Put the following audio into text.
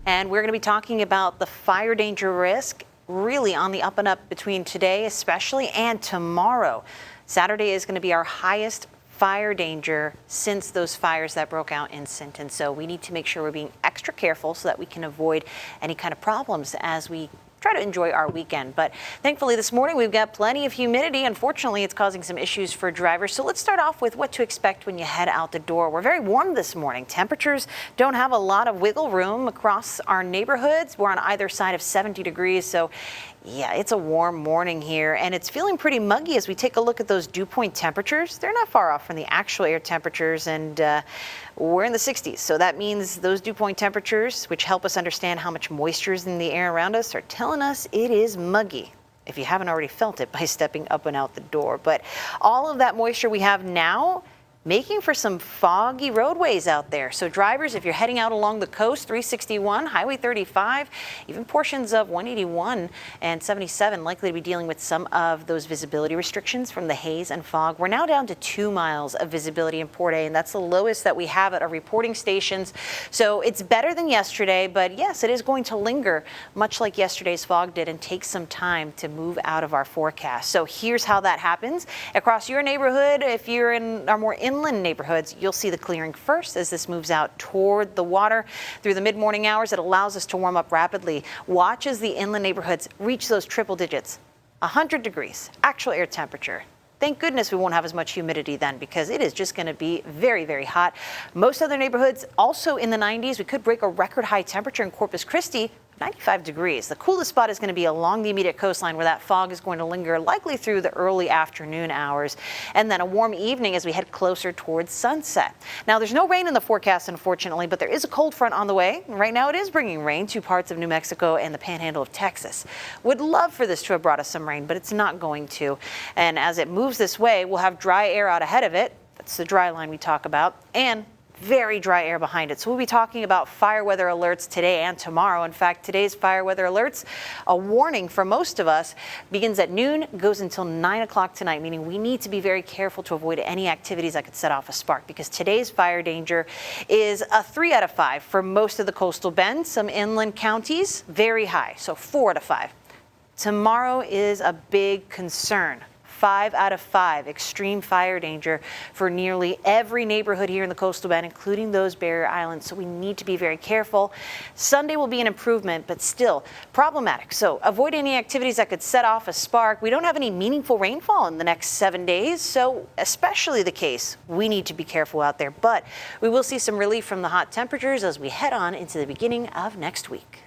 And we're going to be talking about the fire danger risk really on the up and up between today especially and tomorrow. Saturday is going to be our highest fire danger since those fires that broke out in Sinton. So we need to make sure we're being extra careful so that we can avoid any kind of problems as we try to enjoy our weekend. But thankfully this morning we've got plenty of humidity. Unfortunately, it's causing some issues for drivers. So let's start off with what to expect when you head out the door. We're very warm this morning. Temperatures don't have a lot of wiggle room across our neighborhoods. We're on either side of 70 degrees. So yeah, it's a warm morning here, and it's feeling pretty muggy as we take a look at those dew point temperatures. They're not far off from the actual air temperatures, and we're in the 60s. So that means those dew point temperatures, which help us understand how much moisture is in the air around us, are telling us it is muggy, if you haven't already felt it by stepping up and out the door. But all of that moisture we have now making for some foggy roadways out there. So drivers, if you're heading out along the coast, 361, Highway 35, even portions of 181 and 77 likely to be dealing with some of those visibility restrictions from the haze and fog. We're now down to 2 miles of visibility in Port A, and that's the lowest that we have at our reporting stations. So it's better than yesterday, but yes, it is going to linger much like yesterday's fog did and take some time to move out of our forecast. So here's how that happens. Across your neighborhood, if you're in our more inland neighborhoods, you'll see the clearing first as this moves out toward the water. Through the mid-morning hours, it allows us to warm up rapidly. Watch as the inland neighborhoods reach those triple digits. 100 degrees, actual air temperature. Thank goodness we won't have as much humidity then, because it is just going to be very, very hot. Most other neighborhoods also in the 90s. We could break a record high temperature in Corpus Christi, 95 degrees. The coolest spot is going to be along the immediate coastline where that fog is going to linger likely through the early afternoon hours, and then a warm evening as we head closer towards sunset. Now there's no rain in the forecast unfortunately, but there is a cold front on the way. Right now it is bringing rain to parts of New Mexico and the panhandle of Texas. Would love for this to have brought us some rain, but it's not going to. And as it moves this way, we'll have dry air out ahead of it. That's the dry line we talk about, and very dry air behind it. So we'll be talking about fire weather alerts today and tomorrow. In fact, today's fire weather alerts, a warning for most of us, begins at noon, goes until 9 o'clock tonight, meaning we need to be very careful to avoid any activities that could set off a spark, because today's fire danger is a 3 out of 5 for most of the coastal bend. Some inland counties, very high, so 4 out of 5. Tomorrow is a big concern. 5 out of 5 extreme fire danger for nearly every neighborhood here in the coastal bend, including those barrier islands. So we need to be very careful. Sunday will be an improvement, but still problematic. So avoid any activities that could set off a spark. We don't have any meaningful rainfall in the next 7 days, so especially the case, we need to be careful out there. But we will see some relief from the hot temperatures as we head on into the beginning of next week.